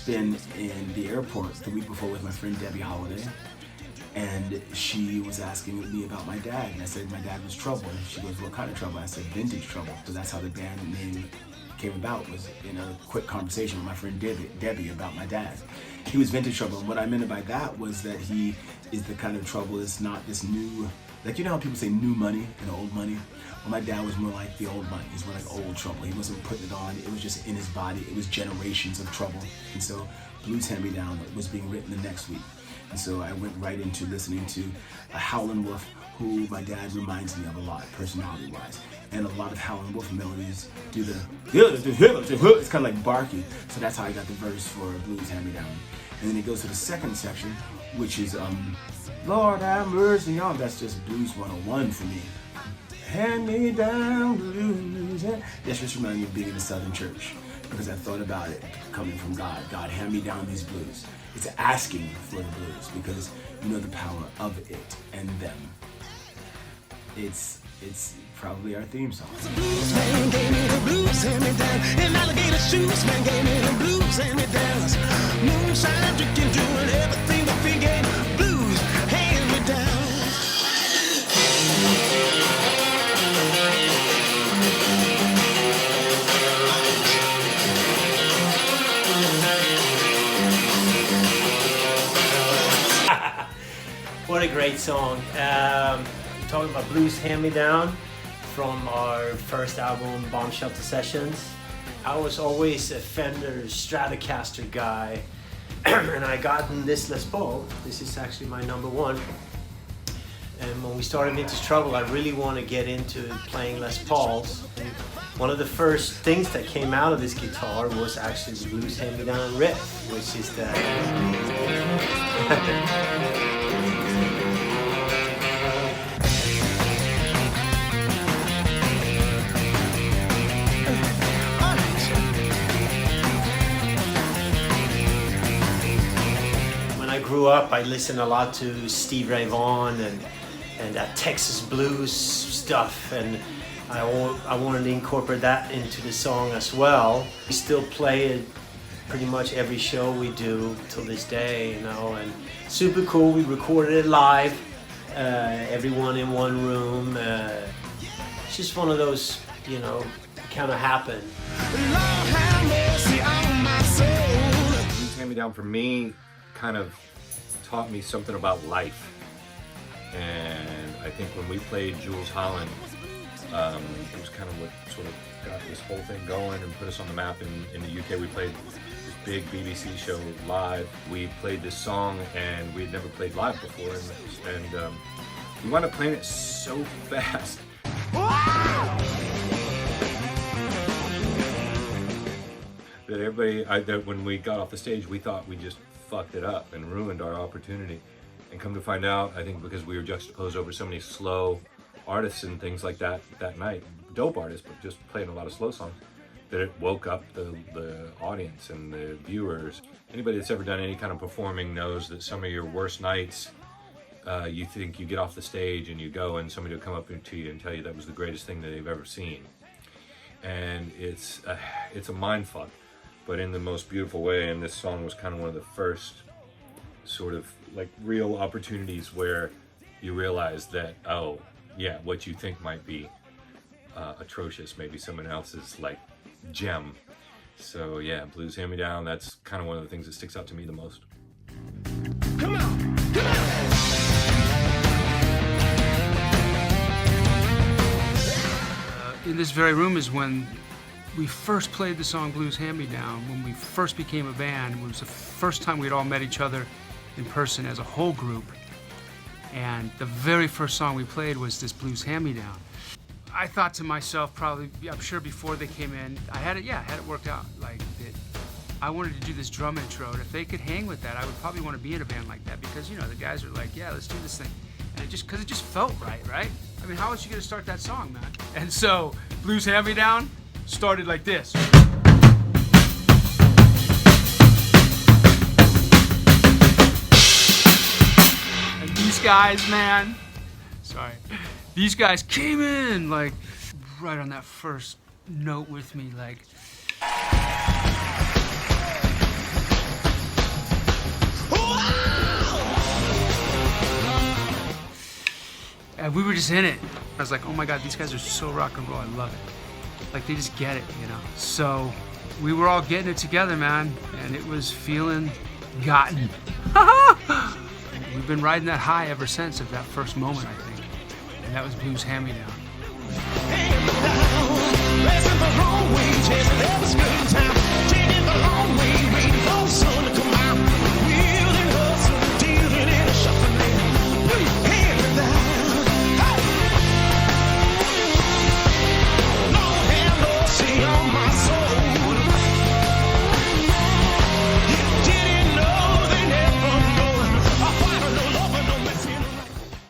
just been in the airport the week before with my friend Debbie Holiday, and she was asking me about my dad, and I said my dad was trouble, and she goes, what kind of trouble? I said vintage trouble, so that's how the band name came about, was in a quick conversation with my friend Debbie about my dad. He was vintage trouble, and what I meant by that was that he is the kind of trouble that's not this new, like, you know how people say new money and old money? Well, my dad was more like the old money. He's more like old trouble. He wasn't putting it on. It was just in his body. It was generations of trouble. And so Blues Hand Me Down was being written the next week. And so I went right into listening to a Howlin' Wolf, who my dad reminds me of a lot, personality-wise. And a lot of Howlin' Wolf melodies do it's kind of like barky. So that's how I got the verse for Blues Hand Me Down. And then it goes to the second section, which is Lord have mercy on. That's just Blues 101 for me. Hand me down blues. That's just reminded me of being in the Southern Church, because I thought about it coming from God. God, hand me down these blues. It's asking for the blues because you know the power of it and them. It's probably our theme song. The blues man gave me the blues, hand me down. And alligator shoes man gave me the blues, hand me down. Moonshine drinking, doing everything but forget. Blues, hand me down. What a great song. Talking about Blues Hand Me Down from our first album, Bomb Shelter Sessions. I was always a Fender Stratocaster guy, and I got in this Les Paul. This is actually my number one. And when we started Vintage Trouble, I really want to get into playing Les Pauls. And one of the first things that came out of this guitar was actually the Blues Hand Me Down riff, which is the grew up, I listened a lot to Steve Ray Vaughan and that Texas blues stuff, and I wanted to incorporate that into the song as well. We still play it pretty much every show we do till this day, you know, and super cool. We recorded it live, everyone in one room. It's just one of those, you know, kind of happened. Blues Hand Me Down for me kind of taught me something about life, and I think when we played Jules Holland, it was kind of what sort of got this whole thing going and put us on the map in the UK. We played this big BBC show live. We played this song, and we had never played live before, and we wound up playing it so fast. That everybody, that when we got off the stage, we thought we just fucked it up and ruined our opportunity. And come to find out, I think because we were juxtaposed over so many slow artists and things like that night, dope artists, but just playing a lot of slow songs, that it woke up the audience and the viewers. Anybody that's ever done any kind of performing knows that some of your worst nights, you think you get off the stage and you go and somebody will come up to you and tell you that was the greatest thing that they've ever seen. And it's a mind fuck, but in the most beautiful way. And this song was kind of one of the first sort of like real opportunities where you realize that, oh yeah, what you think might be atrocious, maybe someone else's like gem. So yeah, Blues Hand Me Down, that's kind of one of the things that sticks out to me the most. Come on, come on. In this very room is when we first played the song Blues Hand Me Down, when we first became a band. It was the first time we'd all met each other in person as a whole group. And the very first song we played was this Blues Hand Me Down. I thought to myself, probably, I'm sure before they came in, I had it worked out. Like, that I wanted to do this drum intro, and if they could hang with that, I would probably want to be in a band like that, because, you know, the guys are like, yeah, let's do this thing. And because it just felt right? I mean, how else you gonna start that song, man? And so, Blues Hand Me Down started like this. And these guys, man, these guys came in like right on that first note with me, like. we were just in it. I was like, oh my God, these guys are so rock and roll. I love it. Like, they just get it, you know? So we were all getting it together, man, and it was feeling gotten. We've been riding that high ever since of that first moment, I think. And that was Blues Hand-Me-Down. Racing the wrong way, chasing every straight time, taking the long way, waiting